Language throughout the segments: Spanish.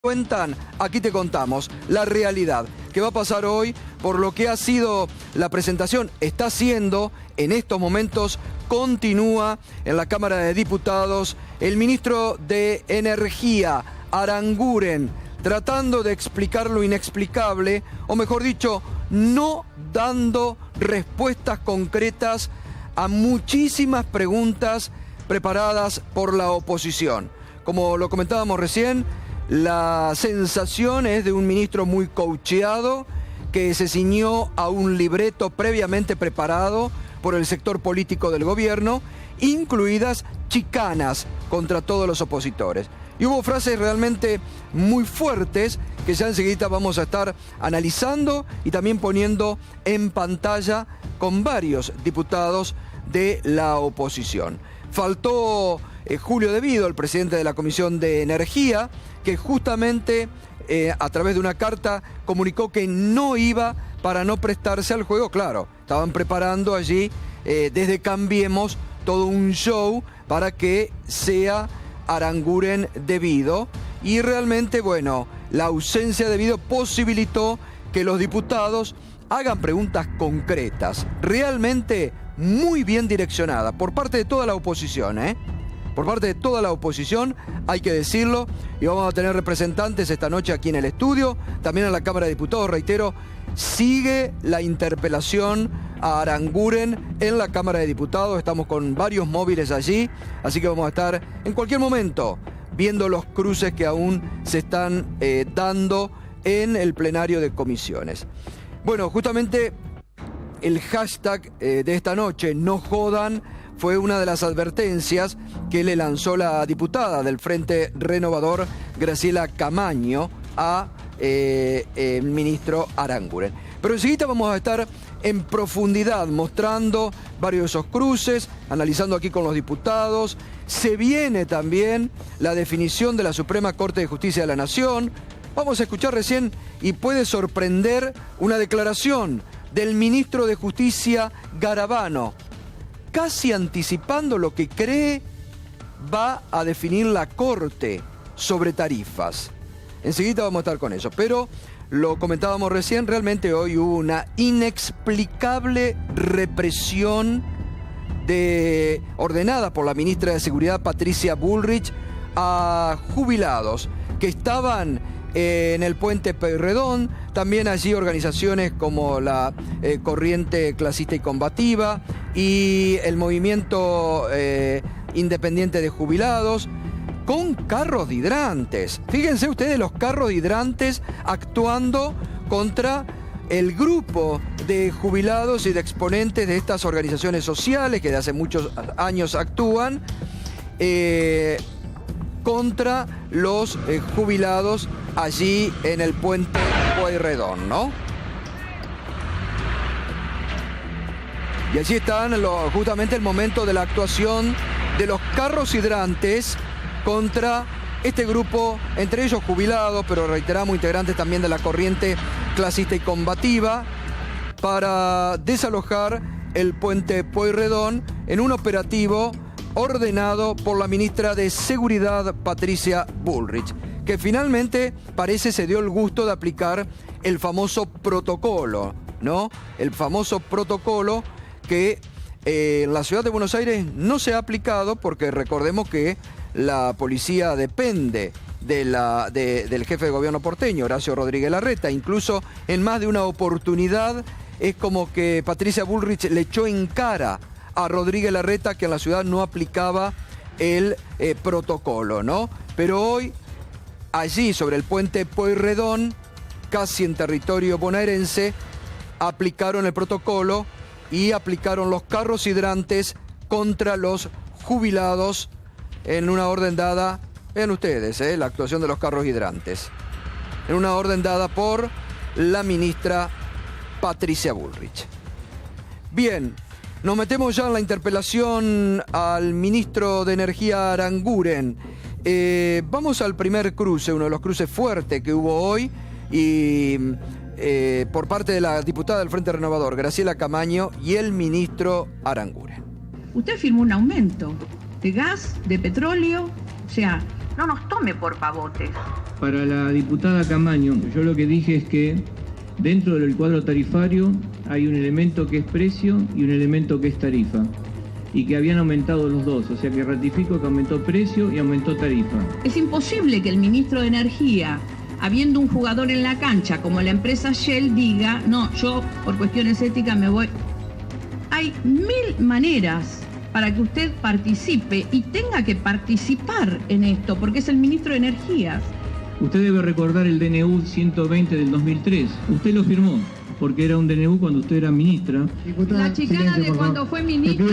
Cuentan, aquí te contamos la realidad que va a pasar hoy por lo que ha sido la presentación, está siendo en estos momentos, continúa en la Cámara de Diputados el ministro de Energía, Aranguren, tratando de explicar lo inexplicable, o mejor dicho, no dando respuestas concretas a muchísimas preguntas preparadas por la oposición. Como lo comentábamos recién, la sensación es de un ministro muy coacheado que se ciñó a un libreto previamente preparado por el sector político del gobierno, incluidas chicanas contra todos los opositores. Y hubo frases realmente muy fuertes que ya enseguida vamos a estar analizando y también poniendo en pantalla con varios diputados de la oposición. Faltó Julio De Vido, el presidente de la Comisión de Energía, que justamente a través de una carta comunicó que no iba para no prestarse al juego. Claro, estaban preparando allí desde Cambiemos todo un show para que sea Aranguren De Vido, y realmente, bueno, la ausencia de Vido posibilitó que los diputados hagan preguntas concretas, realmente muy bien direccionadas por parte de toda la oposición, por parte de toda la oposición, hay que decirlo, y vamos a tener representantes esta noche aquí en el estudio, también en la Cámara de Diputados, reitero, sigue la interpelación a Aranguren en la Cámara de Diputados, estamos con varios móviles allí, así que vamos a estar en cualquier momento viendo los cruces que aún se están dando en el plenario de comisiones. Bueno, justamente el hashtag de esta noche, no jodan, fue una de las advertencias que le lanzó la diputada del Frente Renovador, Graciela Camaño, a el ministro Aranguren. Pero enseguida vamos a estar en profundidad mostrando varios de esos cruces, analizando aquí con los diputados. Se viene también la definición de la Suprema Corte de Justicia de la Nación. Vamos a escuchar recién, y puede sorprender, una declaración del ministro de Justicia, Garabano, casi anticipando lo que cree va a definir la Corte sobre tarifas. Enseguida vamos a estar con eso, pero lo comentábamos recién, realmente hoy hubo una inexplicable represión ordenada por la ministra de Seguridad, Patricia Bullrich, a jubilados que estaban en el puente Pueyrredón, también allí organizaciones como la Corriente Clasista y Combativa y el Movimiento Independiente de Jubilados, con carros de hidrantes. Fíjense ustedes los carros de hidrantes actuando contra el grupo de jubilados y de exponentes de estas organizaciones sociales que de hace muchos años actúan contra los jubilados allí en el puente Pueyrredón, ¿no? Y allí están justamente el momento de la actuación de los carros hidrantes contra este grupo, entre ellos jubilados, pero reiteramos, integrantes también de la Corriente Clasista y Combativa, para desalojar el puente Pueyrredón en un operativo ordenado por la ministra de Seguridad, Patricia Bullrich, que finalmente parece se dio el gusto de aplicar el famoso protocolo, ¿no? El famoso protocolo que en la ciudad de Buenos Aires no se ha aplicado, porque recordemos que la policía depende del jefe de gobierno porteño, Horacio Rodríguez Larreta. Incluso en más de una oportunidad es como que Patricia Bullrich le echó en cara a Rodríguez Larreta que en la ciudad no aplicaba el protocolo, ¿no? Pero hoy, allí sobre el puente Pueyrredón, casi en territorio bonaerense, aplicaron el protocolo y aplicaron los carros hidrantes contra los jubilados en una orden dada, vean ustedes, la actuación de los carros hidrantes, en una orden dada por la ministra Patricia Bullrich. Bien, nos metemos ya en la interpelación al ministro de Energía, Aranguren. Vamos al primer cruce, uno de los cruces fuertes que hubo hoy, y por parte de la diputada del Frente Renovador, Graciela Camaño, y el ministro Aranguren. Usted firmó un aumento de gas, de petróleo, o sea, No nos tome por pavotes. Para la diputada Camaño, yo lo que dije es que dentro del cuadro tarifario hay un elemento que es precio y un elemento que es tarifa, y que habían aumentado los dos, o sea que ratifico que aumentó precio y aumentó tarifa. Es imposible que el ministro de Energía, habiendo un jugador en la cancha como la empresa Shell, diga, no, yo por cuestiones éticas me voy. Hay 1000 maneras para que usted participe y tenga que participar en esto, porque es el ministro de Energías. Usted debe recordar el DNU 120 del 2003. Usted lo firmó, porque era un DNU cuando usted era ministra. Diputada, la chicana de cuando fue ministro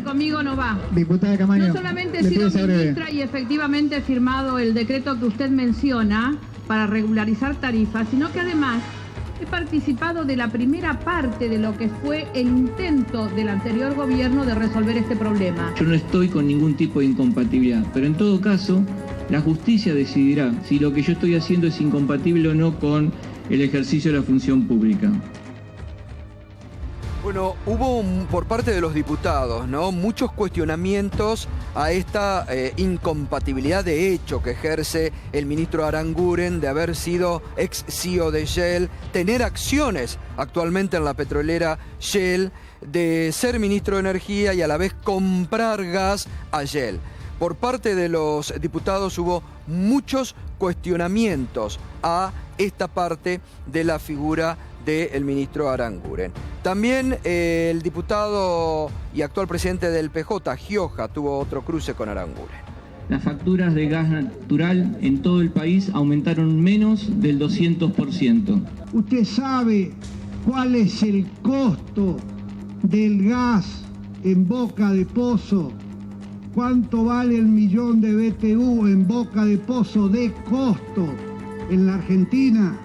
conmigo no va. Diputada Camaño, no solamente he sido ministra y efectivamente he firmado el decreto que usted menciona para regularizar tarifas, sino que además he participado de la primera parte de lo que fue el intento del anterior gobierno de resolver este problema. Yo no estoy con ningún tipo de incompatibilidad, pero en todo caso, la justicia decidirá si lo que yo estoy haciendo es incompatible o no con el ejercicio de la función pública. Bueno, hubo por parte de los diputados, ¿no?, muchos cuestionamientos a esta incompatibilidad de hecho que ejerce el ministro Aranguren de haber sido ex CEO de Shell, tener acciones actualmente en la petrolera Shell, de ser ministro de Energía y a la vez comprar gas a Shell. Por parte de los diputados hubo muchos cuestionamientos a esta parte de la figura del ministro Aranguren. También el diputado y actual presidente del PJ, Gioja, tuvo otro cruce con Aranguren. Las facturas de gas natural en todo el país aumentaron menos del 200%. ¿Usted sabe cuál es el costo del gas en Boca de Pozo? ¿Cuánto vale el millón de BTU en Boca de Pozo de costo en la Argentina?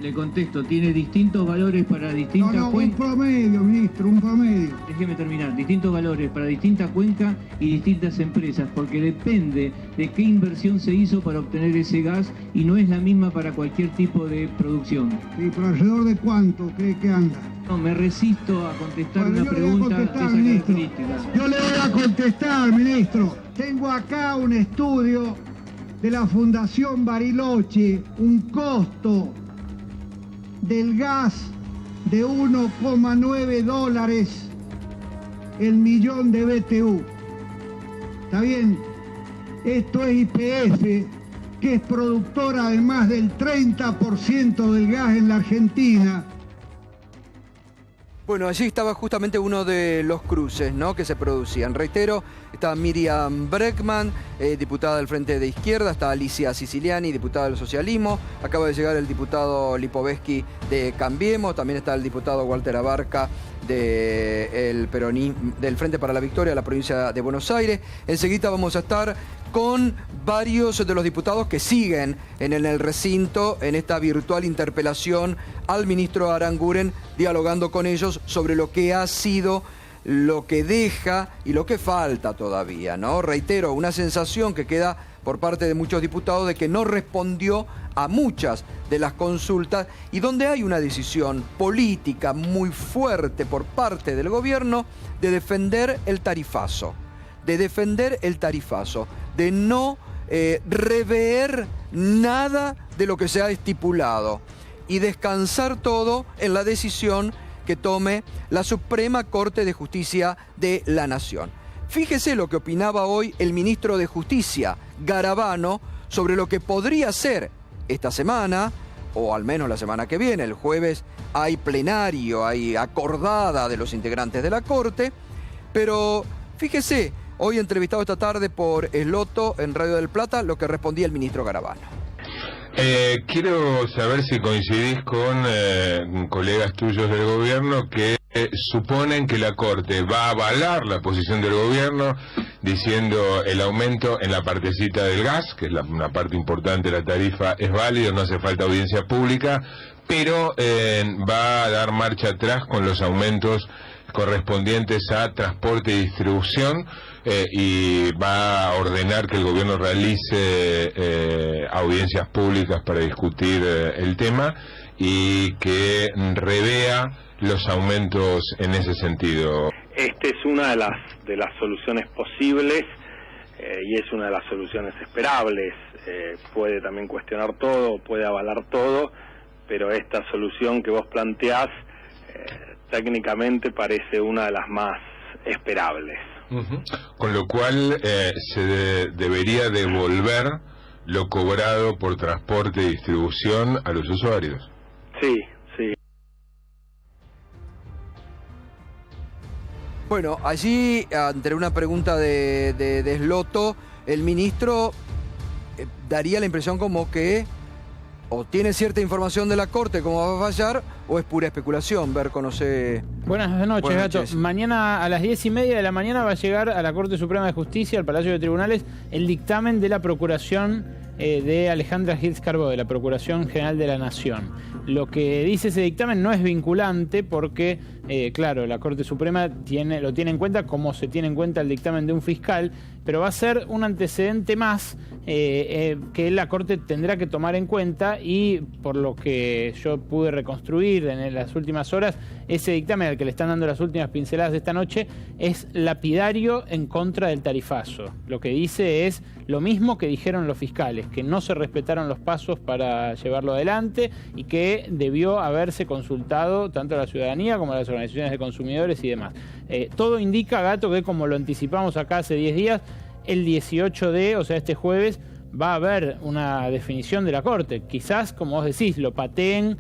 Le contesto, tiene distintos valores para distintas cuencas. Un promedio, ministro, un promedio. Déjeme terminar, distintos valores para distintas cuencas y distintas empresas, porque depende de qué inversión se hizo para obtener ese gas y no es la misma para cualquier tipo de producción. Sí, pero alrededor de cuánto cree que anda. No, me resisto a contestar una pregunta de esa característica. Yo le voy a contestar, ministro. Tengo acá un estudio de la Fundación Bariloche, un costo del gas de 1,9 dólares el millón de BTU. ¿Está bien? Esto es YPF, que es productora además del 30% del gas en la Argentina. Bueno, allí estaba justamente uno de los cruces, ¿no?, que se producían. Reitero, está Miriam Bregman, diputada del Frente de Izquierda, está Alicia Siciliani, diputada del Socialismo, acaba de llegar el diputado Lipovetsky de Cambiemos, también está el diputado Walter Abarca del Frente para la Victoria de la provincia de Buenos Aires. Enseguida vamos a estar con varios de los diputados que siguen en el recinto en esta virtual interpelación al ministro Aranguren, dialogando con ellos sobre lo que ha sido, lo que deja y lo que falta todavía, ¿no? Reitero, una sensación que queda por parte de muchos diputados de que no respondió a muchas de las consultas y donde hay una decisión política muy fuerte por parte del gobierno de defender el tarifazo, de no rever nada de lo que se ha estipulado y descansar todo en la decisión que tome la Suprema Corte de Justicia de la Nación. Fíjese lo que opinaba hoy el ministro de Justicia, Garabano, sobre lo que podría ser esta semana, o al menos la semana que viene. El jueves hay plenario, hay acordada de los integrantes de la Corte, pero fíjese, hoy entrevistado esta tarde por Esloto en Radio del Plata, lo que respondía el ministro Garabano. Quiero saber si coincidís con colegas tuyos del gobierno que suponen que la Corte va a avalar la posición del gobierno diciendo el aumento en la partecita del gas, que es una parte importante de la tarifa, es válido, no hace falta audiencia pública, pero va a dar marcha atrás con los aumentos correspondientes a transporte y distribución y va a ordenar que el gobierno realice audiencias públicas para discutir el tema y que revea los aumentos en ese sentido. Esta es una de las soluciones posibles y es una de las soluciones esperables. Puede también cuestionar todo, puede avalar todo, pero esta solución que vos planteás técnicamente parece una de las más esperables. Con lo cual se debería devolver lo cobrado por transporte y distribución a los usuarios. Sí, sí. Bueno, allí, ante una pregunta de Sloto, el ministro daría la impresión como que o tiene cierta información de la Corte cómo va a fallar, o es pura especulación. Ver, conoce... Buenas noches, Gato. Mañana a las 10:30 de la mañana va a llegar a la Corte Suprema de Justicia, al Palacio de Tribunales, el dictamen de la Procuración de Alejandra Gils Carbó, de la Procuración General de la Nación. Lo que dice ese dictamen no es vinculante porque, claro, la Corte Suprema lo tiene en cuenta como se tiene en cuenta el dictamen de un fiscal, pero va a ser un antecedente más que la Corte tendrá que tomar en cuenta, y por lo que yo pude reconstruir en las últimas horas, ese dictamen al que le están dando las últimas pinceladas de esta noche es lapidario en contra del tarifazo. Lo que dice es lo mismo que dijeron los fiscales, que no se respetaron los pasos para llevarlo adelante y que debió haberse consultado tanto a la ciudadanía como a las organizaciones de consumidores y demás. Todo indica, Gato, que como lo anticipamos acá hace 10 días, el 18 o sea, este jueves, va a haber una definición de la Corte. Quizás, como vos decís, lo pateen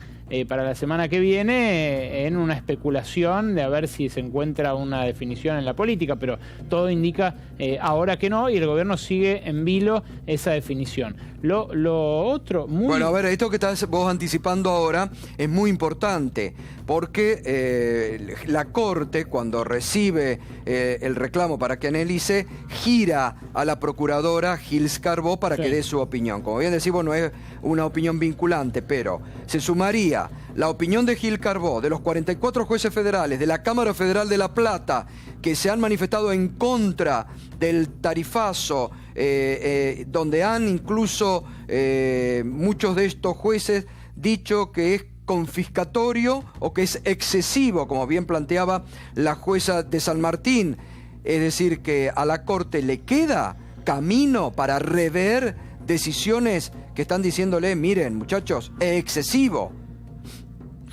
para la semana que viene en una especulación de a ver si se encuentra una definición en la política, pero todo indica ahora que no, y el gobierno sigue en vilo esa definición. Lo otro... Bueno, a ver, esto que estás vos anticipando ahora es muy importante, porque la Corte, cuando recibe el reclamo para que analice, gira a la procuradora Gils Carbó para que dé su opinión. Como bien decimos, no es una opinión vinculante, pero se sumaría la opinión de Gils Carbó, de los 44 jueces federales de la Cámara Federal de La Plata, que se han manifestado en contra del tarifazo, donde han incluso muchos de estos jueces dicho que es confiscatorio o que es excesivo, como bien planteaba la jueza de San Martín. Es decir, que a la Corte le queda camino para rever decisiones que están diciéndole, miren, muchachos, es excesivo,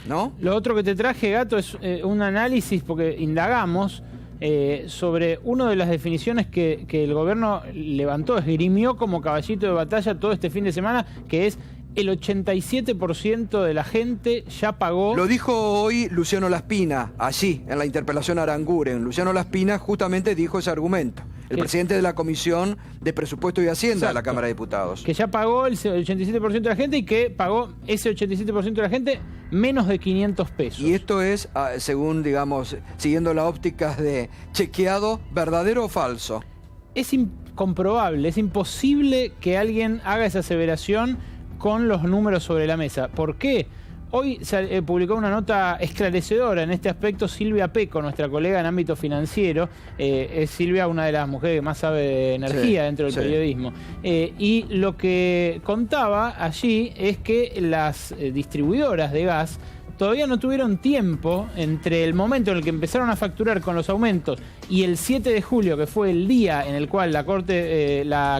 ¿no? Lo otro que te traje, Gato, es un análisis, porque indagamos sobre una de las definiciones que el gobierno levantó, esgrimió como caballito de batalla todo este fin de semana, que es el 87% de la gente ya pagó. Lo dijo hoy Luciano Laspina, allí, en la interpelación a Aranguren. Luciano Laspina justamente dijo ese argumento. El presidente de la Comisión de Presupuesto y Hacienda de la Cámara de Diputados. Que ya pagó el 87% de la gente, y que pagó ese 87% de la gente menos de 500 pesos. Y esto es, según, digamos, siguiendo la óptica de chequeado, ¿verdadero o falso? Es incomprobable, es imposible que alguien haga esa aseveración con los números sobre la mesa. ¿Por qué? Hoy se publicó una nota esclarecedora en este aspecto Silvia Peco, nuestra colega en ámbito financiero. Es Silvia una de las mujeres que más sabe de energía dentro del periodismo. Y lo que contaba allí es que las distribuidoras de gas todavía no tuvieron tiempo entre el momento en el que empezaron a facturar con los aumentos y el 7 de julio, que fue el día en el cual la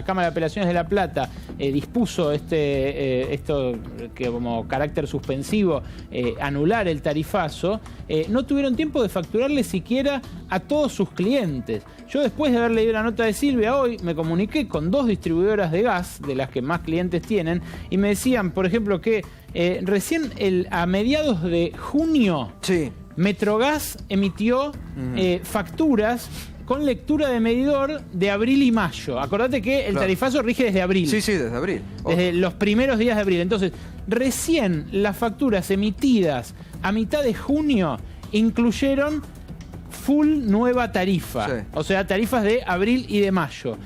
Cámara de Apelaciones de La Plata dispuso esto que como carácter suspensivo, anular el tarifazo. No tuvieron tiempo de facturarle siquiera a todos sus clientes. Yo, después de haber leído la nota de Silvia hoy, me comuniqué con 2 distribuidoras de gas, de las que más clientes tienen, y me decían, por ejemplo, que recién a mediados de junio, Metrogas emitió facturas con lectura de medidor de abril y mayo. Acordate que el tarifazo rige desde abril. Sí, desde abril. Desde los primeros días de abril. Entonces, recién las facturas emitidas a mitad de junio incluyeron full nueva tarifa. O sea, tarifas de abril y de mayo.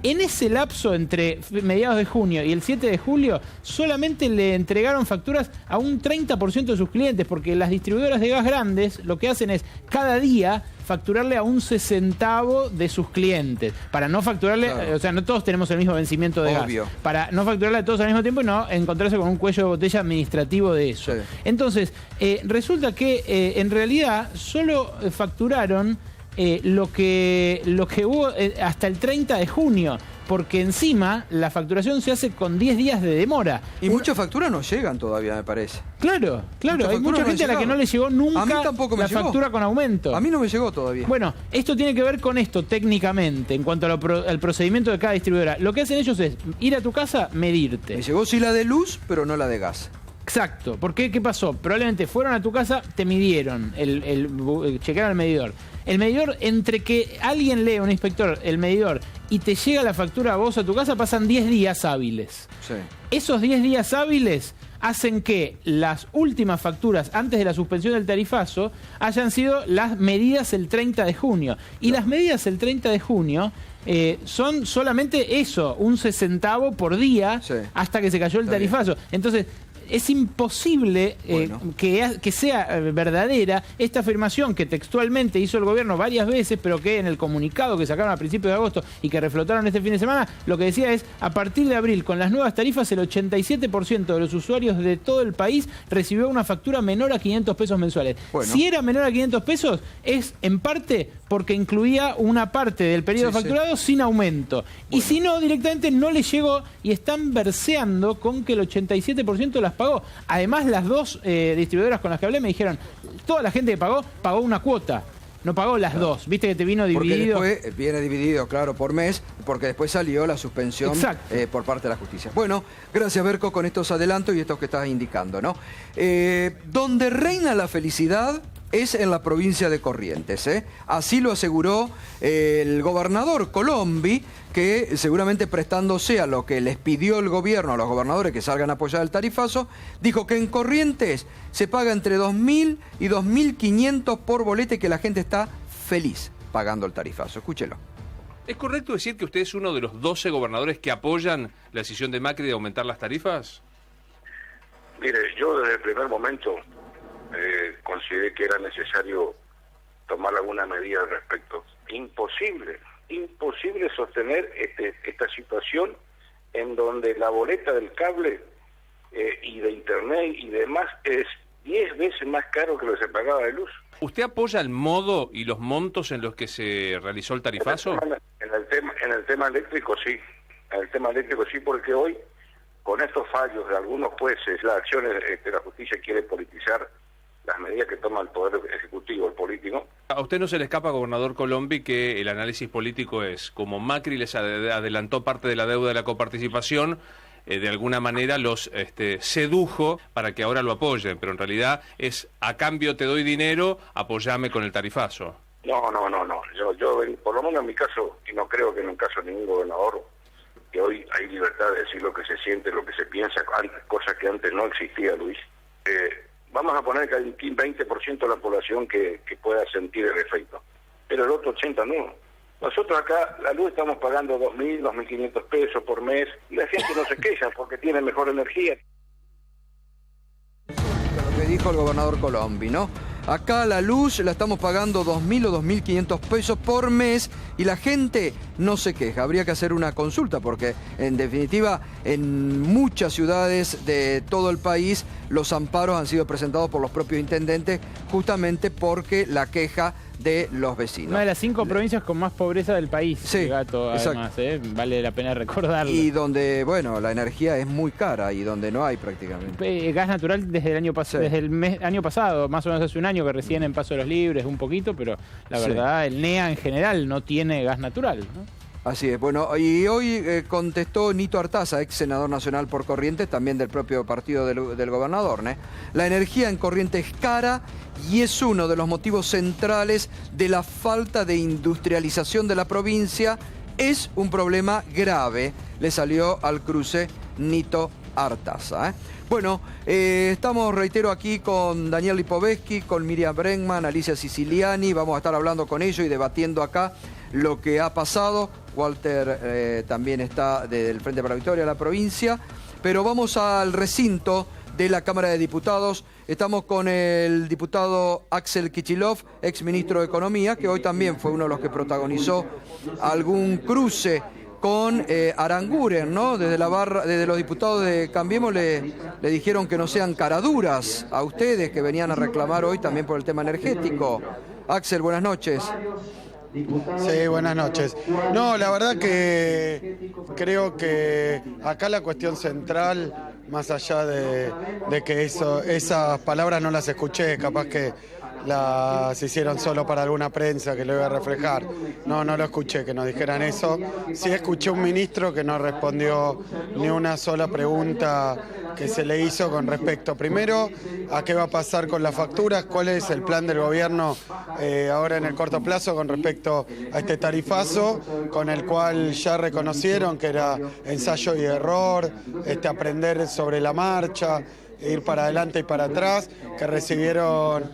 En ese lapso entre mediados de junio y el 7 de julio, solamente le entregaron facturas a un 30% de sus clientes, porque las distribuidoras de gas grandes lo que hacen es cada día facturarle a un 60avo de sus clientes, para no facturarle, o sea, no todos tenemos el mismo vencimiento de gas, para no facturarle a todos al mismo tiempo y no encontrarse con un cuello de botella administrativo de eso. Entonces, resulta que en realidad solo facturaron lo que hubo hasta el 30 de junio. Porque encima la facturación se hace con 10 días de demora. Y muchas facturas no llegan todavía, me parece. Claro. Hay mucha gente a la que no le llegó nunca la factura con aumento. A mí no me llegó todavía. Bueno, esto tiene que ver con esto técnicamente, en cuanto al procedimiento de cada distribuidora. Lo que hacen ellos es ir a tu casa, medirte. Me llegó sí la de luz, pero no la de gas. Exacto. ¿Por qué? ¿Qué pasó? Probablemente fueron a tu casa, te midieron, chequearon el medidor. El medidor, entre que alguien lee, un inspector, el medidor, y te llega la factura a vos a tu casa, pasan 10 días hábiles. Sí. Esos 10 días hábiles hacen que las últimas facturas antes de la suspensión del tarifazo hayan sido las medidas el 30 de junio. Y las medidas el 30 de junio son solamente eso, un 60 por día, sí, hasta que se cayó el tarifazo. Entonces, es imposible que sea verdadera esta afirmación que textualmente hizo el gobierno varias veces, pero que en el comunicado que sacaron a principios de agosto y que reflotaron este fin de semana, lo que decía es: a partir de abril, con las nuevas tarifas, el 87% de los usuarios de todo el país recibió una factura menor a 500 pesos mensuales. Si era menor a 500 pesos, es en parte porque incluía una parte del periodo facturado sin aumento. Y si no, directamente no les llegó y están verseando con que el 87% las pagó. Además, las dos distribuidoras con las que hablé me dijeron: toda la gente que pagó una cuota. No pagó las dos, viste que te vino dividido. Porque después viene dividido, claro, por mes, porque después salió la suspensión por parte de la justicia. Bueno, gracias, Berco, con estos adelantos y estos que estás indicando, ¿no? Donde reina la felicidad es en la provincia de Corrientes, ¿eh? Así lo aseguró el gobernador Colombi, que seguramente prestándose a lo que les pidió el gobierno a los gobernadores que salgan a apoyar el tarifazo, dijo que en Corrientes se paga entre 2.000 y 2.500 por boleta y que la gente está feliz pagando el tarifazo. Escúchelo. ¿Es correcto decir que usted es uno de los 12 gobernadores que apoyan la decisión de Macri de aumentar las tarifas? Mire, yo desde el primer momento consideré que era necesario tomar alguna medida al respecto. Imposible sostener esta situación en donde la boleta del cable y de internet y demás es 10 veces más caro que lo que se pagaba de luz. ¿Usted apoya el modo y los montos en los que se realizó el tarifazo? En el tema eléctrico sí. En el tema eléctrico sí, porque hoy, con estos fallos de algunos jueces, las acciones de la justicia quiere politizar las medidas que toma el Poder Ejecutivo, el político. ¿A usted no se le escapa, gobernador Colombi, que el análisis político es, como Macri les adelantó parte de la deuda de la coparticipación, de alguna manera los sedujo para que ahora lo apoyen, pero en realidad es: a cambio te doy dinero, apoyame con el tarifazo? No. Yo por lo menos en mi caso, y no creo que en el caso de ningún gobernador, que hoy hay libertad de decir lo que se siente, lo que se piensa, cosas que antes no existía, Luis. Vamos a poner que hay un 20% de la población que pueda sentir el efecto, pero el otro 80% no. Nosotros acá la luz estamos pagando 2.000, 2.500 pesos por mes, y la gente no se queja porque tiene mejor energía. Lo que dijo el gobernador Colombi, ¿no? Acá la luz la estamos pagando 2.000 o 2.500 pesos por mes y la gente no se queja. Habría que hacer una consulta porque, en definitiva, en muchas ciudades de todo el país los amparos han sido presentados por los propios intendentes justamente porque la queja de los vecinos. Una de las 5 provincias con más pobreza del país, sí, Gato, además, vale la pena recordarlo. Y donde, bueno, la energía es muy cara y donde no hay prácticamente. Gas natural desde el año pasado, desde el año pasado, más o menos hace un año que recién en Paso de los Libres, un poquito, pero la verdad el NEA en general no tiene gas natural, ¿no? Así es, bueno, y hoy contestó Nito Artaza, ex senador nacional por Corrientes, también del propio partido del gobernador, ¿no? La energía en Corrientes es cara y es uno de los motivos centrales de la falta de industrialización de la provincia. Es un problema grave, le salió al cruce Nito Artaza, ¿eh? Bueno, estamos, reitero, aquí con Daniel Lipovetsky, con Miriam Bregman, Alicia Siciliani. Vamos a estar hablando con ellos y debatiendo acá lo que ha pasado. Walter también está del Frente para la Victoria de la provincia. Pero vamos al recinto de la Cámara de Diputados. Estamos con el diputado Axel Kicillof, ex ministro de Economía, que hoy también fue uno de los que protagonizó algún cruce con Aranguren, ¿no? Desde los diputados de Cambiemos le dijeron que no sean caraduras a ustedes que venían a reclamar hoy también por el tema energético. Axel, buenas noches. Sí, buenas noches. No, la verdad que creo que acá la cuestión central, más allá de que esas palabras no las escuché, capaz que las hicieron solo para alguna prensa que lo iba a reflejar. No lo escuché que nos dijeran eso. Sí escuché un ministro que no respondió ni una sola pregunta que se le hizo con respecto, primero, a qué va a pasar con las facturas, cuál es el plan del gobierno ahora en el corto plazo con respecto a este tarifazo, con el cual ya reconocieron que era ensayo y error, aprender sobre la marcha, ir para adelante y para atrás, que recibieron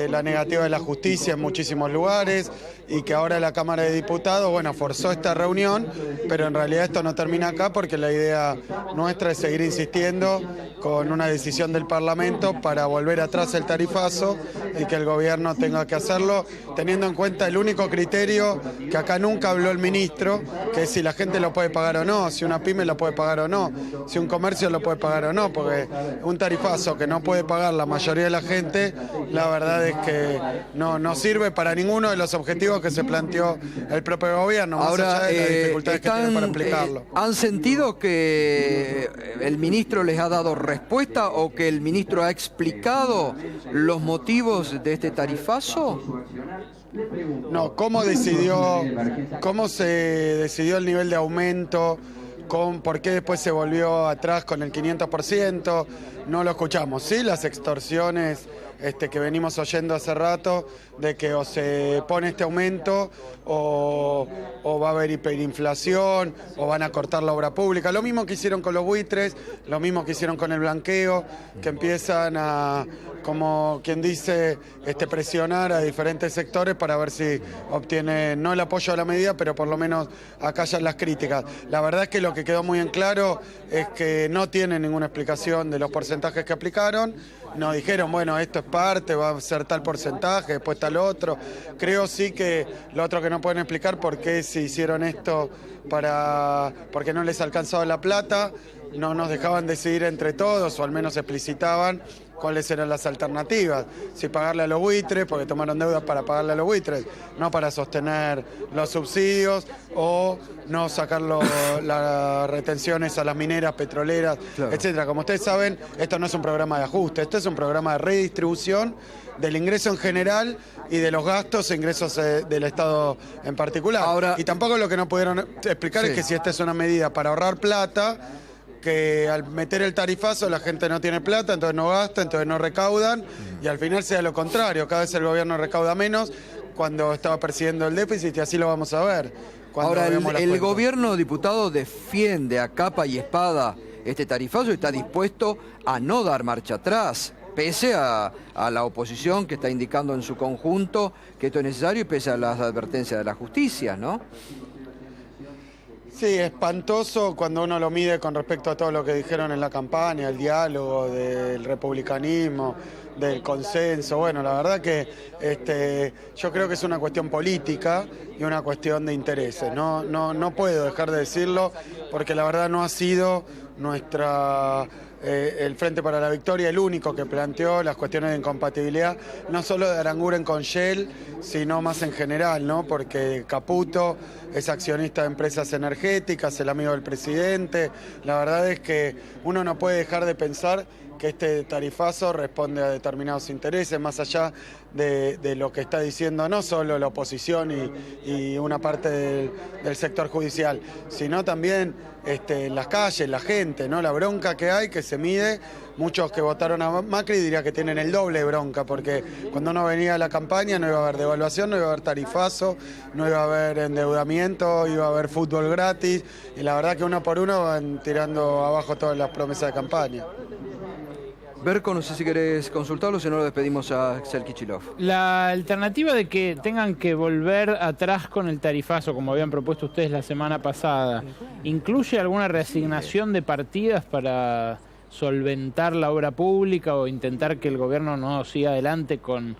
la negativa de la justicia en muchísimos lugares y que ahora la Cámara de Diputados, bueno, forzó esta reunión, pero en realidad esto no termina acá porque la idea nuestra es seguir insistiendo con una decisión del Parlamento para volver atrás el tarifazo y que el gobierno tenga que hacerlo, teniendo en cuenta el único criterio que acá nunca habló el ministro, que es si la gente lo puede pagar o no, si una pyme lo puede pagar o no, si un comercio lo puede pagar o no, porque un tarifazo que no puede pagar la mayoría de la gente, la verdad es que no sirve para ninguno de los objetivos que se planteó el propio gobierno, más allá de las dificultades que tiene para explicarlo. ¿Han sentido que el ministro les ha dado respuesta o que el ministro ha explicado los motivos de este tarifazo? No, ¿cómo se decidió el nivel de aumento? ¿Por qué después se volvió atrás con el 500%? No lo escuchamos. Sí, las extorsiones que venimos oyendo hace rato, de que o se pone este aumento o va a haber hiperinflación o van a cortar la obra pública. Lo mismo que hicieron con los buitres, lo mismo que hicieron con el blanqueo, que empiezan a, como quien dice, presionar a diferentes sectores para ver si obtienen no el apoyo a la medida, pero por lo menos acallan las críticas. La verdad es que lo que quedó muy en claro es que no tienen ninguna explicación de los porcentajes que aplicaron. Nos dijeron, bueno, esto es parte, va a ser tal porcentaje, después tal otro. Creo sí que lo otro que no pueden explicar por qué se hicieron esto porque no les alcanzaba la plata, no nos dejaban decidir entre todos, o al menos explicitaban cuáles eran las alternativas. Si pagarle a los buitres, porque tomaron deudas para pagarle a los buitres, no para sostener los subsidios, o no sacar las retenciones a las mineras, petroleras, claro, etcétera. Como ustedes saben, esto no es un programa de ajuste, esto es un programa de redistribución del ingreso en general y de los gastos e ingresos del Estado en particular. Ahora, y tampoco lo que no pudieron explicar es que si esta es una medida para ahorrar plata, que al meter el tarifazo la gente no tiene plata, entonces no gasta, entonces no recaudan, y al final sea lo contrario, cada vez el gobierno recauda menos cuando estaba persiguiendo el déficit, y así lo vamos a ver. Ahora, el gobierno, diputado, defiende a capa y espada este tarifazo y está dispuesto a no dar marcha atrás, pese a la oposición que está indicando en su conjunto que esto es necesario y pese a las advertencias de la justicia, ¿no? Sí, espantoso cuando uno lo mide con respecto a todo lo que dijeron en la campaña, el diálogo, del republicanismo, del consenso. Bueno, la verdad que yo creo que es una cuestión política y una cuestión de intereses. No puedo dejar de decirlo porque la verdad no ha sido el Frente para la Victoria el único que planteó las cuestiones de incompatibilidad, no solo de Aranguren con Shell, sino más en general, ¿no? Porque Caputo es accionista de empresas energéticas, el amigo del presidente. La verdad es que uno no puede dejar de pensar que este tarifazo responde a determinados intereses, más allá de lo que está diciendo no solo la oposición y una parte del sector judicial, sino también las calles, la gente, ¿no? La bronca que hay, que se mide. Muchos que votaron a Macri diría que tienen el doble de bronca, porque cuando uno venía a la campaña no iba a haber devaluación, no iba a haber tarifazo, no iba a haber endeudamiento, iba a haber fútbol gratis, y la verdad que uno por uno van tirando abajo todas las promesas de campaña. Berko, no sé si querés consultarlo, si no lo despedimos a Axel Kicillof. La alternativa de que tengan que volver atrás con el tarifazo, como habían propuesto ustedes la semana pasada, ¿incluye alguna reasignación de partidas para solventar la obra pública o intentar que el gobierno no siga adelante con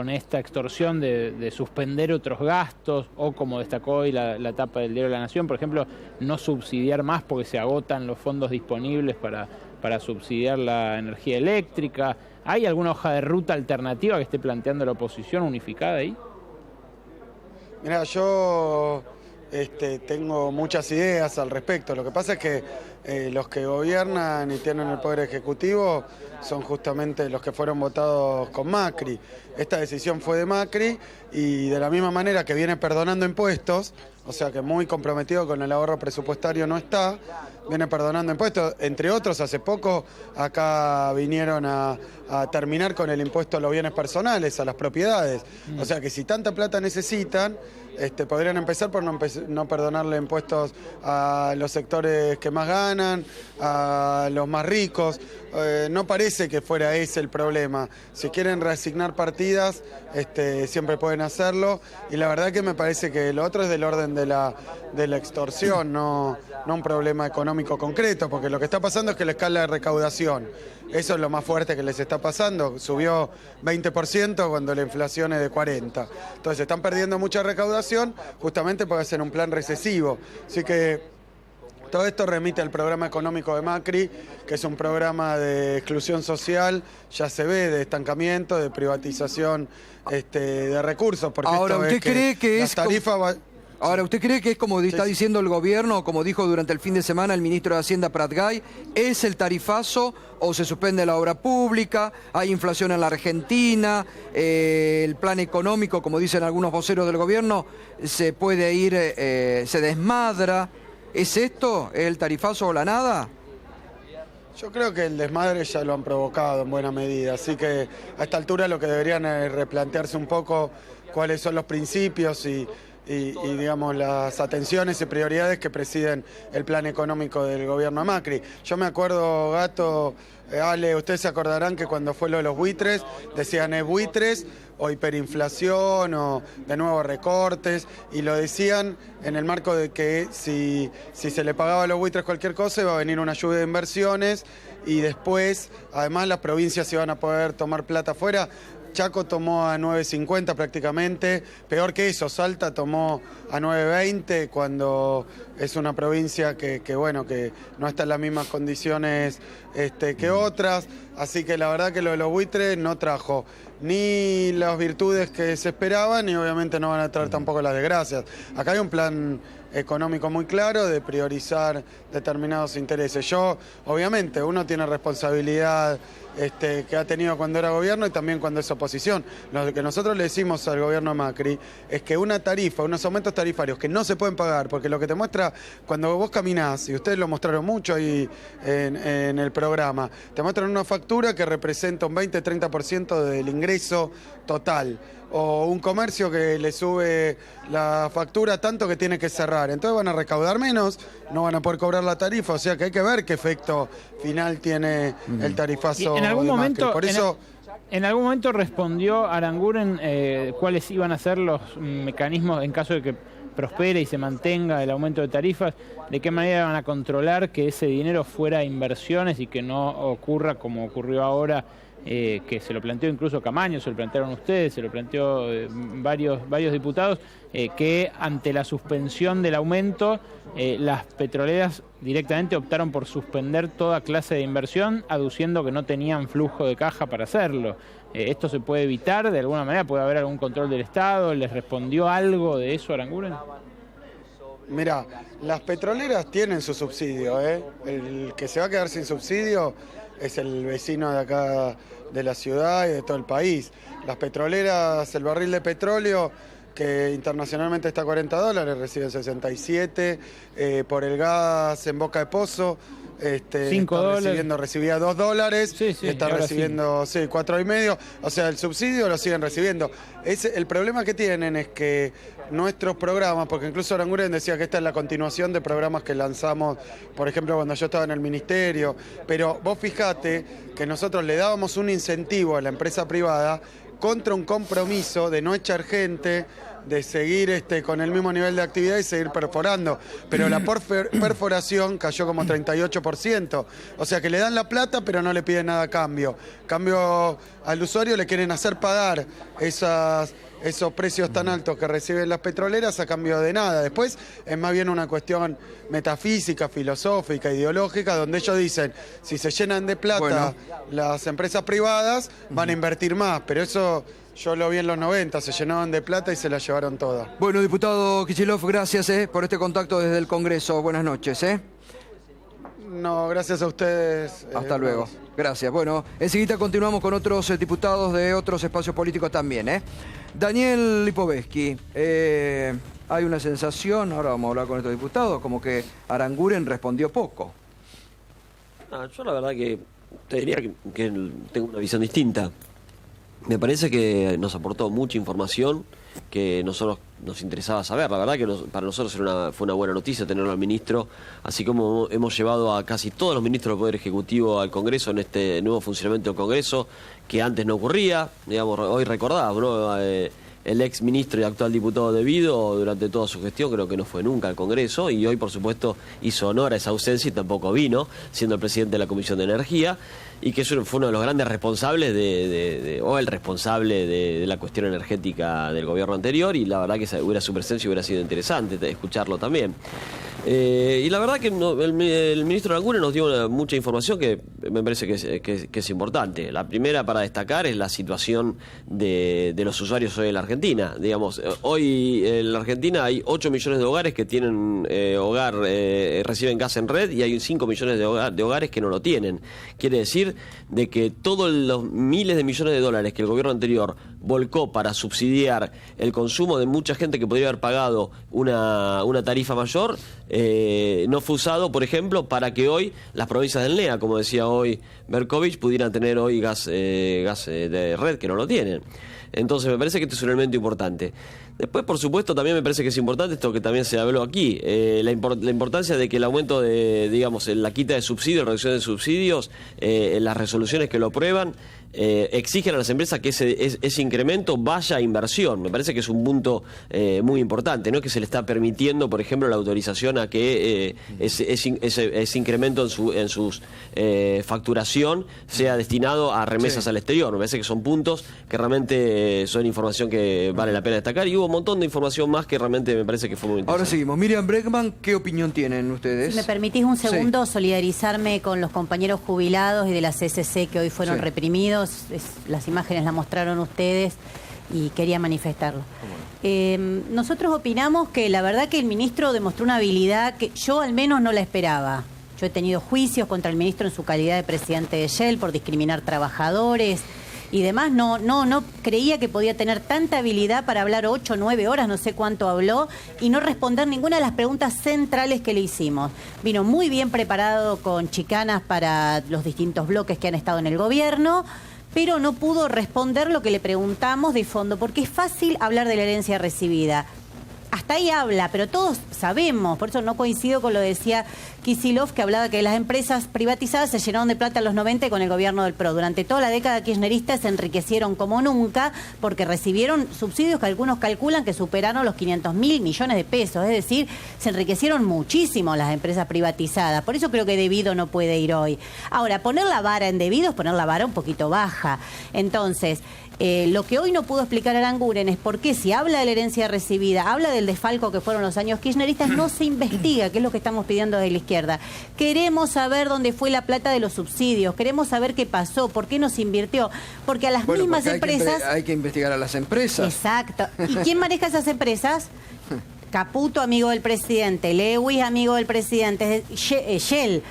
esta extorsión de suspender otros gastos, o como destacó hoy la tapa del diario La Nación, por ejemplo, no subsidiar más porque se agotan los fondos disponibles para subsidiar la energía eléctrica? ¿Hay alguna hoja de ruta alternativa que esté planteando la oposición unificada ahí? Mirá, yo tengo muchas ideas al respecto. Lo que pasa es que los que gobiernan y tienen el poder ejecutivo son justamente los que fueron votados con Macri. Esta decisión fue de Macri y de la misma manera que viene perdonando impuestos, o sea que muy comprometido con el ahorro presupuestario no está, viene perdonando impuestos. Entre otros, hace poco acá vinieron a terminar con el impuesto a los bienes personales, a las propiedades. O sea que si tanta plata necesitan, podrían empezar por no perdonarle impuestos a los sectores que más ganan, a los más ricos. No parece que fuera ese el problema. Si quieren reasignar partidas, siempre pueden hacerlo. Y la verdad que me parece que lo otro es del orden de la extorsión, no un problema económico concreto, porque lo que está pasando es que la escala de recaudación, eso es lo más fuerte que les está pasando, subió 20% cuando la inflación es de 40%. Entonces están perdiendo mucha recaudación justamente porque hacen un plan recesivo. Así que todo esto remite al programa económico de Macri, que es un programa de exclusión social, ya se ve, de estancamiento, de privatización de recursos. Porque ahora, ¿usted cree que es... Ahora, ¿usted cree que es como está diciendo el gobierno, como dijo durante el fin de semana el ministro de Hacienda Pratgay, es el tarifazo o se suspende la obra pública, hay inflación en la Argentina, el plan económico, como dicen algunos voceros del gobierno, se puede ir, se desmadra? ¿Es esto el tarifazo o la nada? Yo creo que el desmadre ya lo han provocado en buena medida, así que a esta altura lo que deberían es replantearse un poco cuáles son los principios y digamos las atenciones y prioridades que presiden el plan económico del gobierno de Macri. Yo me acuerdo, Gato, Ale, ustedes se acordarán que cuando fue lo de los buitres, decían buitres o hiperinflación o de nuevo recortes, y lo decían en el marco de que si se le pagaba a los buitres cualquier cosa iba a venir una lluvia de inversiones y después además las provincias iban a poder tomar plata afuera. Chaco tomó a 9.50 prácticamente, peor que eso, Salta tomó a 9.20 cuando es una provincia que no está en las mismas condiciones que otras, así que la verdad que lo de los buitres no trajo ni las virtudes que se esperaban y obviamente no van a traer tampoco las desgracias. Acá hay un plan económico muy claro de priorizar determinados intereses. Obviamente, uno tiene responsabilidad que ha tenido cuando era gobierno y también cuando es oposición. Lo que nosotros le decimos al gobierno de Macri es que una tarifa, unos aumentos tarifarios que no se pueden pagar, porque lo que te muestra cuando vos caminás, y ustedes lo mostraron mucho ahí en el programa, te muestran una factura que representa un 20-30% del ingreso total, o un comercio que le sube la factura tanto que tiene que cerrar. Entonces van a recaudar menos, no van a poder cobrar la tarifa, o sea que hay que ver qué efecto final tiene el tarifazo. En algún de momento, Macri. Por eso... En algún momento respondió Aranguren cuáles iban a ser los mecanismos en caso de que prospere y se mantenga el aumento de tarifas, de qué manera van a controlar que ese dinero fuera a inversiones y que no ocurra como ocurrió ahora, que se lo planteó incluso Camaño, se lo plantearon ustedes, se lo planteó varios diputados, que ante la suspensión del aumento, las petroleras directamente optaron por suspender toda clase de inversión, aduciendo que no tenían flujo de caja para hacerlo. ¿Esto se puede evitar de alguna manera? ¿Puede haber algún control del Estado? ¿Les respondió algo de eso Aranguren? Mirá, las petroleras tienen su subsidio, El que se va a quedar sin subsidio es el vecino de acá de la ciudad y de todo el país. Las petroleras, el barril de petróleo, que internacionalmente está a $40, reciben 67, por el gas en Boca de Pozo, recibía $2, está recibiendo $4,5, o sea, el subsidio lo siguen recibiendo. El problema que tienen es que nuestros programas, porque incluso Aranguren decía que esta es la continuación de programas que lanzamos, por ejemplo, cuando yo estaba en el ministerio, pero vos fijate que nosotros le dábamos un incentivo a la empresa privada contra un compromiso de no echar gente, de seguir con el mismo nivel de actividad y seguir perforando. Pero la perforación cayó como 38%. O sea que le dan la plata pero no le piden nada a cambio. Cambio al usuario le quieren hacer pagar esos precios tan altos que reciben las petroleras a cambio de nada. Después es más bien una cuestión metafísica, filosófica, ideológica, donde ellos dicen, si se llenan de plata las empresas privadas, van a invertir más, pero eso Yo lo vi en los 90, se llenaban de plata y se la llevaron toda. Bueno, diputado Kicillof, gracias por este contacto desde el Congreso. Buenas noches. No, gracias a ustedes. Hasta luego. Gracias. Bueno, enseguida continuamos con otros diputados de otros espacios políticos también. Daniel Lipovetsky, hay una sensación, ahora vamos a hablar con estos diputados, como que Aranguren respondió poco. Yo la verdad que te diría que tengo una visión distinta. Me parece que nos aportó mucha información que nosotros nos interesaba saber. La verdad que para nosotros fue una buena noticia tenerlo al ministro, así como hemos llevado a casi todos los ministros del Poder Ejecutivo al Congreso en este nuevo funcionamiento del Congreso, que antes no ocurría. Digamos, hoy recordamos, ¿no? El ex ministro y actual diputado de Vido, durante toda su gestión, creo que no fue nunca al Congreso, y hoy, por supuesto, hizo honor a esa ausencia y tampoco vino, siendo el presidente de la Comisión de Energía, y que fue uno de los grandes responsables o el responsable de la cuestión energética del gobierno anterior, y la verdad que su presencia hubiera sido interesante escucharlo también. Y la verdad que el ministro Aranguren nos dio mucha información que me parece que es importante. La primera para destacar es la situación de los usuarios hoy en la Argentina. Digamos, hoy en la Argentina hay 8 millones de hogares que tienen reciben gas en red, y hay 5 millones de hogares que no lo tienen. Quiere decir de que todos los miles de millones de dólares que el gobierno anterior volcó para subsidiar el consumo de mucha gente que podría haber pagado una tarifa mayor, no fue usado, por ejemplo, para que hoy las provincias del NEA, como decía hoy Berkovich, pudieran tener hoy gas de red, que no lo tienen. Entonces me parece que este es un elemento importante. Después, por supuesto, también me parece que es importante esto que también se habló aquí, la importancia de que el aumento la quita de subsidios, reducción de subsidios, las resoluciones que lo aprueban, exigen a las empresas que ese incremento vaya a inversión. Me parece que es un punto muy importante, ¿no? Que se le está permitiendo, por ejemplo, la autorización a que ese incremento en su facturación sea destinado a remesas al exterior. Me parece que son puntos que realmente son información que vale la pena destacar, y hubo un montón de información más que realmente me parece que fue muy interesante. Ahora seguimos. Miriam Bregman, ¿qué opinión tienen ustedes? Si me permitís un segundo, solidarizarme con los compañeros jubilados y de la CCC que hoy fueron reprimidos. Las imágenes las mostraron ustedes y quería manifestarlo. Nosotros opinamos que la verdad que el ministro demostró una habilidad que yo al menos no la esperaba. Yo he tenido juicios contra el ministro en su calidad de presidente de Shell por discriminar trabajadores y demás. No creía que podía tener tanta habilidad para hablar 8 o 9 horas, no sé cuánto habló, y no responder ninguna de las preguntas centrales que le hicimos. Vino muy bien preparado con chicanas para los distintos bloques que han estado en el gobierno, pero no pudo responder lo que le preguntamos de fondo, porque es fácil hablar de la herencia recibida. Hasta ahí habla, pero todos sabemos, por eso no coincido con lo que decía Kicillof, que hablaba que las empresas privatizadas se llenaron de plata en los 90 con el gobierno del PRO. Durante toda la década kirchnerista se enriquecieron como nunca porque recibieron subsidios que algunos calculan que superaron los 500.000 millones de pesos. Es decir, se enriquecieron muchísimo las empresas privatizadas. Por eso creo que Debido no puede ir hoy. Ahora, poner la vara en Debido es poner la vara un poquito baja. Entonces, lo que hoy no pudo explicar Aranguren es por qué, si habla de la herencia recibida, habla del desfalco que fueron los años kirchneristas, no se investiga, que es lo que estamos pidiendo desde la izquierda. Queremos saber dónde fue la plata de los subsidios, queremos saber qué pasó, por qué no se invirtió, porque a las mismas empresas... Hay que investigar a las empresas. Exacto. ¿Y quién maneja esas empresas? Caputo, amigo del presidente, Lewis, amigo del presidente, Shell,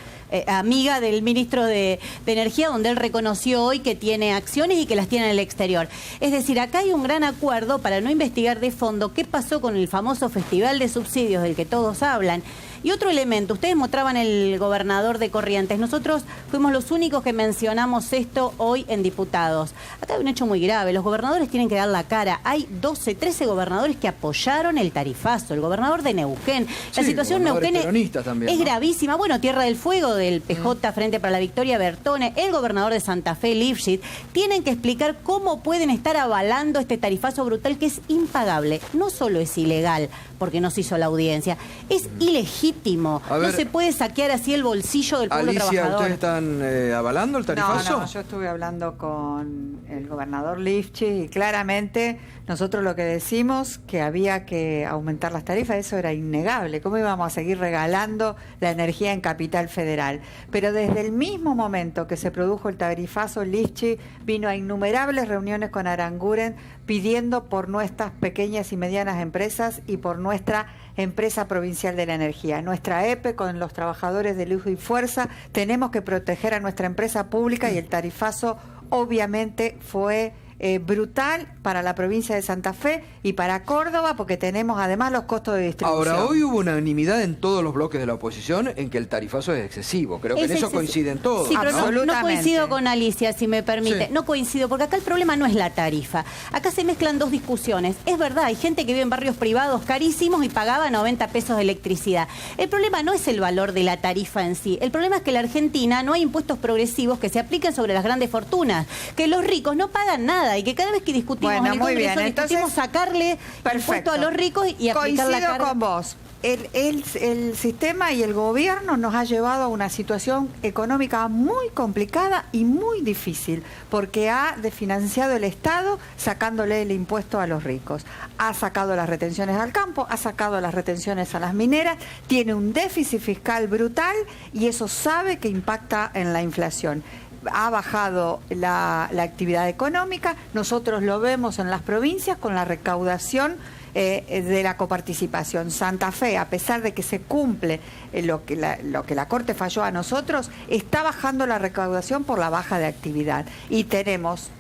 amiga del ministro de Energía, donde él reconoció hoy que tiene acciones y que las tiene en el exterior. Es decir, acá hay un gran acuerdo para no investigar de fondo qué pasó con el famoso festival de subsidios del que todos hablan. Y otro elemento, ustedes mostraban el gobernador de Corrientes, nosotros fuimos los únicos que mencionamos esto hoy en diputados. Acá hay un hecho muy grave, los gobernadores tienen que dar la cara. Hay 12, 13 gobernadores que apoyaron el tarifazo, el gobernador de Neuquén. La situación en Neuquén también, es gravísima. Bueno, Tierra del Fuego del PJ Frente para la Victoria, Bertone, el gobernador de Santa Fe, Lifshitz, tienen que explicar cómo pueden estar avalando este tarifazo brutal que es impagable. No solo es ilegal, porque no se hizo la audiencia, es ilegible legítimo. No se puede saquear así el bolsillo del pueblo trabajador. ¿Ustedes están avalando el tarifazo? No, yo estuve hablando con el gobernador Lifchitz y claramente nosotros lo que decimos que había que aumentar las tarifas, eso era innegable. ¿Cómo íbamos a seguir regalando la energía en Capital Federal? Pero desde el mismo momento que se produjo el tarifazo, Lifchitz vino a innumerables reuniones con Aranguren pidiendo por nuestras pequeñas y medianas empresas y por nuestra empresa provincial de la energía. Nuestra EPE, con los trabajadores de lujo y fuerza, tenemos que proteger a nuestra empresa pública y el tarifazo obviamente fue brutal para la provincia de Santa Fe y para Córdoba, porque tenemos además los costos de distribución. Ahora, hoy hubo unanimidad en todos los bloques de la oposición en que el tarifazo es excesivo. Creo que en eso coinciden todos. Sí, pero no coincido con Alicia, si me permite. Sí. No coincido, porque acá el problema no es la tarifa. Acá se mezclan dos discusiones. Es verdad, hay gente que vive en barrios privados carísimos y pagaba 90 pesos de electricidad. El problema no es el valor de la tarifa en sí. El problema es que en la Argentina no hay impuestos progresivos que se apliquen sobre las grandes fortunas, que los ricos no pagan nada y que cada vez que discutimos en el Congreso discutimos sacarle impuesto a los ricos y aplicar la carga. Coincido con vos. El sistema y el gobierno nos ha llevado a una situación económica muy complicada y muy difícil, porque ha desfinanciado el Estado sacándole el impuesto a los ricos. Ha sacado las retenciones al campo, ha sacado las retenciones a las mineras, tiene un déficit fiscal brutal y eso sabe que impacta en la inflación. Ha bajado la actividad económica, nosotros lo vemos en las provincias con la recaudación de la coparticipación. Santa Fe, a pesar de que se cumple lo que la Corte falló a nosotros, está bajando la recaudación por la baja de actividad. Y tenemos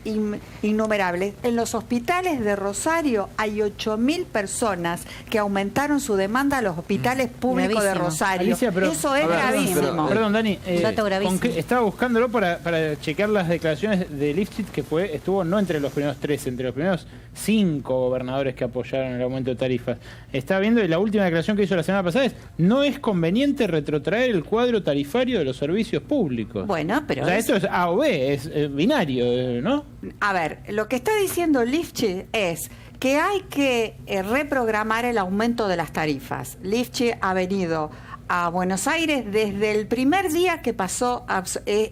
innumerables. En los hospitales de Rosario hay 8.000 personas que aumentaron su demanda a los hospitales públicos de Rosario. Alicia, pero, eso es gravísimo. Perdón, Dani, estaba buscándolo para chequear las declaraciones de Lifchitz, que estuvo no entre los primeros 3, entre los primeros 5 gobernadores que apoyaron el aumento de tarifas. Estaba viendo y la última declaración que hizo la semana pasada es: no es conveniente retrotraer el cuadro tarifario de los servicios públicos. Bueno, pero... O sea, esto es A o B, es binario, ¿no? A ver, lo que está diciendo Lifchitz es que hay que reprogramar el aumento de las tarifas. Lifchitz ha venido a Buenos Aires desde el primer día que pasó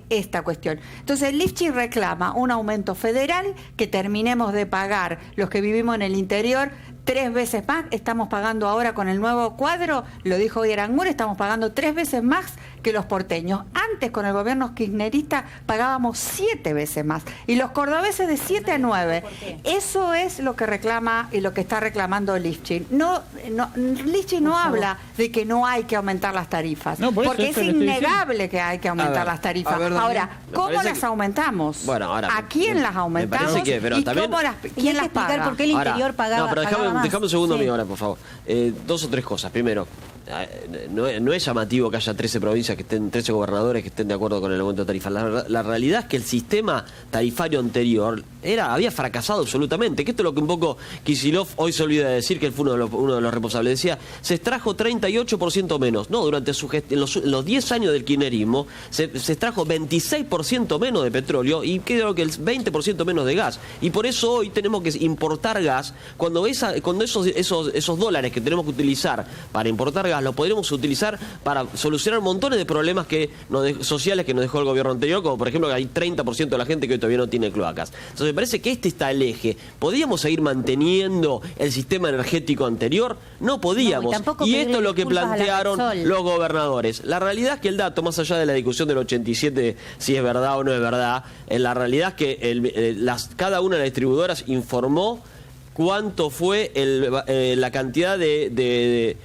esta cuestión. Entonces Lifchitz reclama un aumento federal, que terminemos de pagar los que vivimos en el interior 3 veces más. Estamos pagando ahora con el nuevo cuadro, lo dijo hoy Aranguren, estamos pagando 3 veces más que los porteños. Antes, con el gobierno kirchnerista, pagábamos 7 veces más. Y los cordobeses de 7 a 9. Eso es lo que reclama y lo que está reclamando Lifchitz. Lifchitz no habla de que no hay que aumentar las tarifas, porque es innegable que hay que aumentar las tarifas. Ahora, ¿cómo las aumentamos? Bueno, ahora, ¿a quién las aumentamos? Pero ¿Y también, quién las paga? ¿Por qué el interior pagaba? Pero déjame un segundo mío ahora, por favor. 2 o 3 cosas. Primero, no es llamativo que haya 13 provincias que estén, 13 gobernadores que estén de acuerdo con el aumento de tarifas. La realidad es que el sistema tarifario anterior había fracasado absolutamente, que esto es lo que un poco Kicillof hoy se olvida de decir, que él fue uno de los responsables. Decía, se extrajo 38% menos. No, durante los 10 años del kirchnerismo se extrajo 26% menos de petróleo y creo que el 20% menos de gas. Y por eso hoy tenemos que importar gas, cuando esos dólares que tenemos que utilizar para importar gas los podríamos utilizar para solucionar montones de problemas sociales que nos dejó el gobierno anterior, como por ejemplo que hay 30% de la gente que hoy todavía no tiene cloacas. Entonces me parece que este está el eje. ¿Podíamos seguir manteniendo el sistema energético anterior? No podíamos. Y esto es lo que plantearon los gobernadores. La realidad es que el dato, más allá de la discusión del 87, si es verdad o no es verdad, la realidad es que cada una de las distribuidoras informó cuánto fue la cantidad de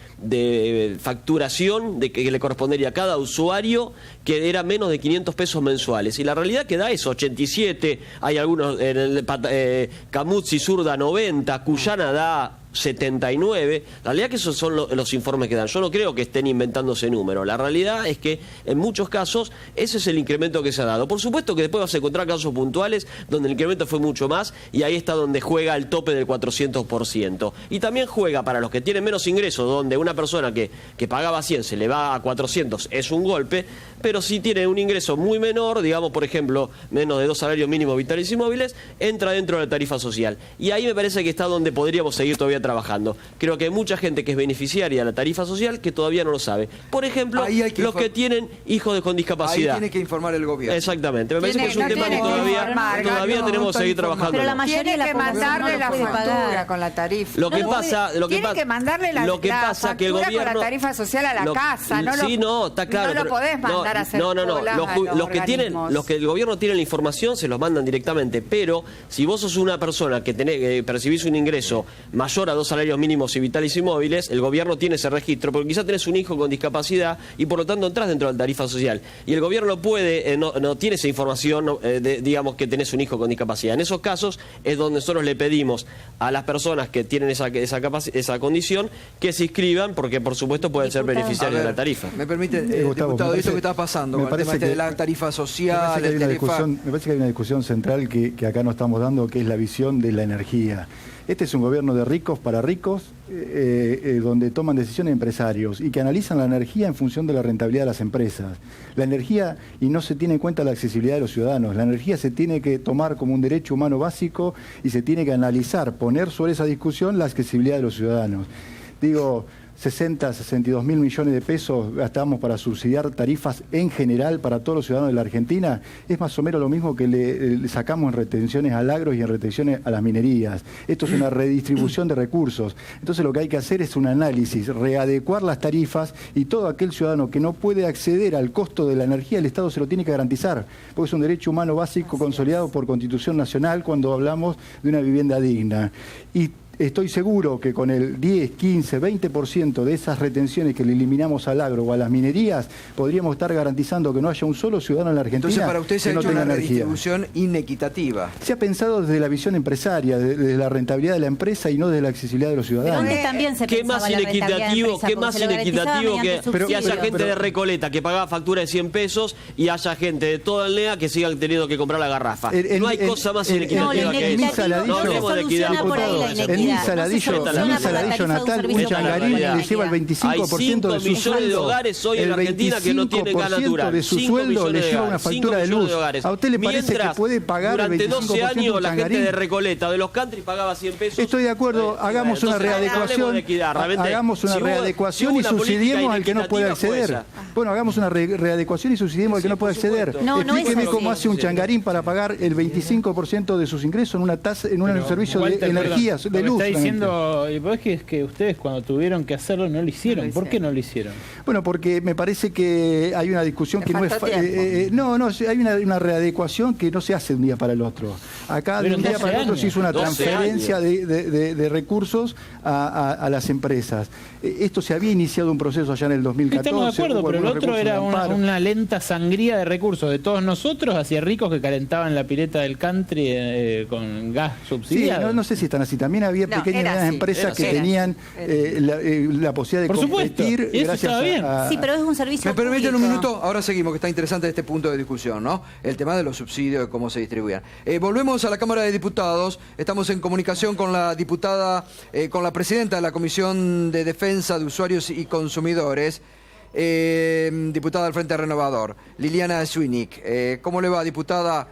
facturación que le correspondería a cada usuario, que era menos de 500 pesos mensuales. Y la realidad que da eso, 87, hay algunos, Camutzi Sur da 90, Cuyana da 79. La realidad que esos son los informes que dan. Yo no creo que estén inventando ese número. La realidad es que en muchos casos ese es el incremento que se ha dado. Por supuesto que después vas a encontrar casos puntuales donde el incremento fue mucho más, y ahí está donde juega el tope del 400%. Y también juega para los que tienen menos ingresos, donde una persona que pagaba 100 se le va a 400, es un golpe. Pero si tiene un ingreso muy menor, digamos, por ejemplo, menos de 2 salarios mínimos vitales y móviles, entra dentro de la tarifa social. Y ahí me parece que está donde podríamos seguir todavía trabajando. Creo que hay mucha gente que es beneficiaria de la tarifa social que todavía no lo sabe. Por ejemplo, los que tienen hijos con discapacidad. Ahí tiene que informar el gobierno. Exactamente. Me parece que es un tema que todavía tenemos que seguir trabajando. Pero la mayoría tiene que mandarle la factura con la tarifa. Lo que pasa, tiene que mandarle la factura que el gobierno, con la tarifa social a la casa. No está claro. No lo podés mandar a hacer. No. Los que el gobierno tiene la información se los mandan directamente. Pero si vos sos una persona que percibís un ingreso mayor a 2 salarios mínimos y vitales y móviles, el gobierno tiene ese registro, porque quizás tenés un hijo con discapacidad y por lo tanto entras dentro de la tarifa social. Y el gobierno no tiene esa información, digamos que tenés un hijo con discapacidad. En esos casos es donde nosotros le pedimos a las personas que tienen esa condición que se inscriban, porque por supuesto pueden ser beneficiarios de la tarifa. Me permite, diputado, esto que está pasando con el tema de la tarifa social. Me parece que hay una discusión central que acá no estamos dando, que es la visión de la energía. Este es un gobierno de ricos para ricos, donde toman decisiones empresarios y que analizan la energía en función de la rentabilidad de las empresas. La energía, y no se tiene en cuenta la accesibilidad de los ciudadanos, la energía se tiene que tomar como un derecho humano básico y se tiene que analizar, poner sobre esa discusión la accesibilidad de los ciudadanos. Digo, 62 mil millones de pesos gastamos para subsidiar tarifas en general para todos los ciudadanos de la Argentina. Es más o menos lo mismo que le sacamos en retenciones al agro y en retenciones a las minerías. Esto es una redistribución de recursos. Entonces lo que hay que hacer es un análisis, readecuar las tarifas, y todo aquel ciudadano que no puede acceder al costo de la energía, el Estado se lo tiene que garantizar, porque es un derecho humano básico consolidado por Constitución Nacional cuando hablamos de una vivienda digna. Y estoy seguro que con el 10, 15, 20% de esas retenciones que le eliminamos al agro o a las minerías, podríamos estar garantizando que no haya un solo ciudadano en la Argentina. Entonces, para usted se ha hecho una redistribución inequitativa. Se ha pensado desde la visión empresaria, desde la rentabilidad de la empresa y no desde la accesibilidad de los ciudadanos. ¿Qué más inequitativo que haya gente de Recoleta que pagaba factura de 100 pesos y haya gente de toda Alnea que sigan teniendo que comprar la garrafa? No hay cosa más inequitativa que eso. No hablemos de equidad. En mi saladillo natal, un changarín le lleva el 25% de su sueldo. De hogares hoy en la Argentina que no tienen gas natural. De su sueldo le lleva una factura de luz. ¿A usted le parece que puede pagar el 25% de un changarín? Durante 12 años la gente de Recoleta, de los country, pagaba 100 pesos. Estoy de acuerdo, hagamos una readecuación. Hagamos una readecuación y subsidiemos al que no puede acceder. Bueno, hagamos una readecuación y subsidiemos al que no puede acceder. Explíqueme cómo hace un changarín para pagar el 25% de sus ingresos en un servicio de energías, de luz. Está diciendo, y vos es que ustedes cuando tuvieron que hacerlo no lo hicieron. ¿Por qué no lo hicieron? Bueno, porque me parece que hay una discusión que no es... hay una readecuación que no se hace de un día para el otro. Acá de un día para el otro se hizo una transferencia de recursos a las empresas. Esto se había iniciado un proceso allá en el 2014. Estamos de acuerdo, pero el otro era una lenta sangría de recursos de todos nosotros hacia ricos que calentaban la pileta del country con gas subsidiado. Sí, no sé si están así. También había pequeñas empresas que tenían la posibilidad de competir gracias a... Sí, pero es un servicio ¿Me permiten un minuto? Ahora seguimos, que está interesante este punto de discusión, ¿no? El tema de los subsidios, de cómo se distribuían. Volvemos a la Cámara de Diputados. Estamos en comunicación con la diputada, con la presidenta de la Comisión de Defensa de Usuarios y Consumidores, diputada del Frente Renovador, Liliana Zwinik. ¿Cómo le va, diputada?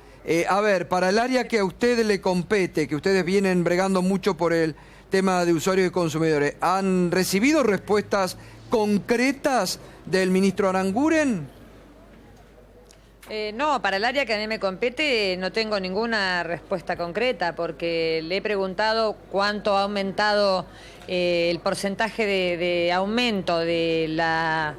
A ver, para el área que a usted le compete, que ustedes vienen bregando mucho por el tema de usuarios y consumidores, ¿han recibido respuestas concretas del ministro Aranguren? No, para el área que a mí me compete no tengo ninguna respuesta concreta, porque le he preguntado cuánto ha aumentado el porcentaje de aumento de la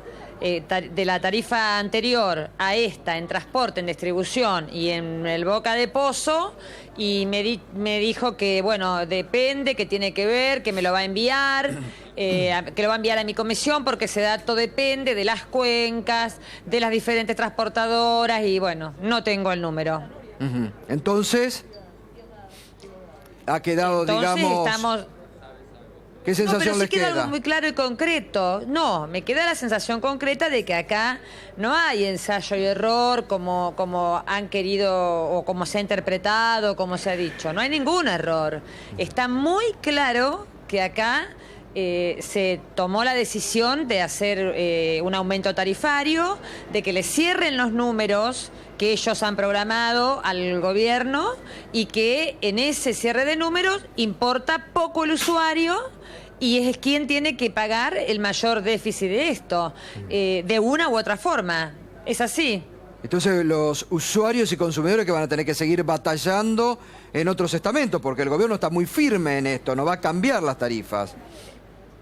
tarifa anterior a esta en transporte, en distribución y en el Boca de Pozo, y me dijo que, bueno, depende, que tiene que ver, que me lo va a enviar, que lo va a enviar a mi comisión, porque ese dato depende de las cuencas, de las diferentes transportadoras, y bueno, no tengo el número. Entonces, ha quedado, digamos... ¿Qué sensación les queda? Algo muy claro y concreto. No, me queda la sensación concreta de que acá no hay ensayo y error como han querido o como se ha interpretado, como se ha dicho. No hay ningún error. Está muy claro que acá se tomó la decisión de hacer un aumento tarifario, de que le cierren los números que ellos han programado al gobierno y que en ese cierre de números importa poco el usuario y es quien tiene que pagar el mayor déficit de esto, de una u otra forma. ¿Es así? Entonces los usuarios y consumidores que van a tener que seguir batallando en otros estamentos, porque el gobierno está muy firme en esto, no va a cambiar las tarifas.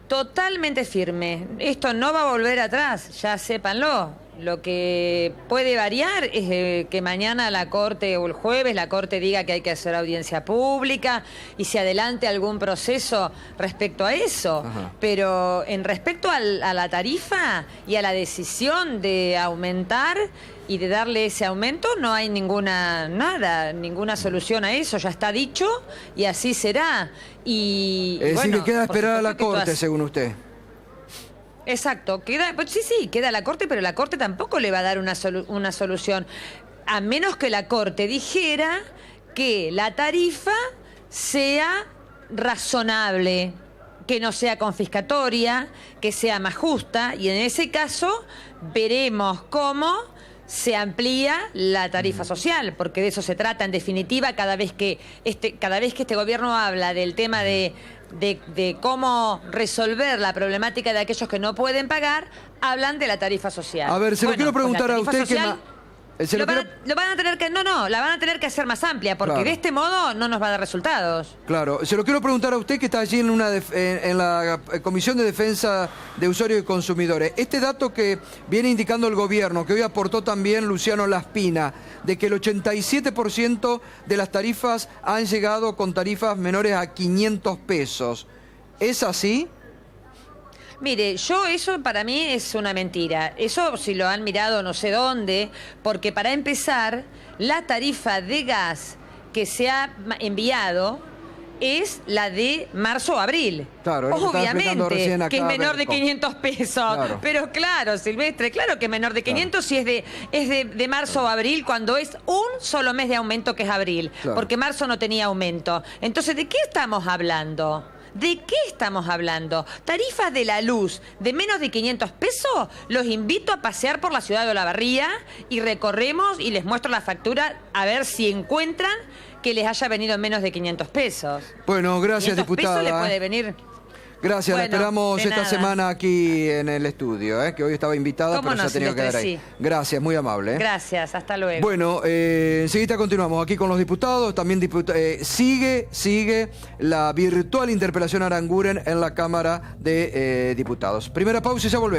Totalmente firme. Esto no va a volver atrás, ya sépanlo. Lo que puede variar es que mañana la Corte o el jueves la Corte diga que hay que hacer audiencia pública y se adelante algún proceso respecto a eso. Ajá. Pero en respecto a la tarifa y a la decisión de aumentar y de darle ese aumento, no hay ninguna solución a eso. Ya está dicho y así será. Y es decir, que queda esperar a la Corte, según usted. Exacto, pues sí, queda la Corte, pero la Corte tampoco le va a dar una solución, a menos que la Corte dijera que la tarifa sea razonable, que no sea confiscatoria, que sea más justa, y en ese caso veremos cómo se amplía la tarifa social, porque de eso se trata en definitiva cada vez que este gobierno habla del tema de cómo resolver la problemática de aquellos que no pueden pagar, hablan de la tarifa social. A ver, lo quiero preguntar a usted lo van a tener que la van a tener que hacer más amplia, porque claro, de este modo no nos va a dar resultados. Claro, se lo quiero preguntar a usted que está allí en la Comisión de Defensa de Usuarios y Consumidores. Este dato que viene indicando el gobierno, que hoy aportó también Luciano Laspina, de que el 87% de las tarifas han llegado con tarifas menores a 500 pesos. ¿Es así? Mire, eso para mí es una mentira. Eso si lo han mirado no sé dónde, porque para empezar, la tarifa de gas que se ha enviado es la de marzo-abril. Claro, obviamente, que es menor de 500 pesos. Claro. Pero claro, Silvestre, claro que es menor de 500 si es de marzo a abril, cuando es un solo mes de aumento que es abril. Claro. Porque marzo no tenía aumento. Entonces, ¿de qué estamos hablando? ¿De qué estamos hablando? Tarifas de la luz de menos de 500 pesos. Los invito a pasear por la ciudad de Olavarría y recorremos y les muestro la factura a ver si encuentran que les haya venido en menos de 500 pesos. Bueno, gracias, diputada. Pesos le puede venir. Gracias, la esperamos esta semana aquí en el estudio, que hoy estaba invitada, pero se ha tenido que quedar ahí. Gracias, muy amable. Gracias, hasta luego. Bueno, enseguida continuamos aquí con los diputados. También sigue la virtual interpelación a Aranguren en la Cámara de Diputados. Primera pausa y ya volvemos.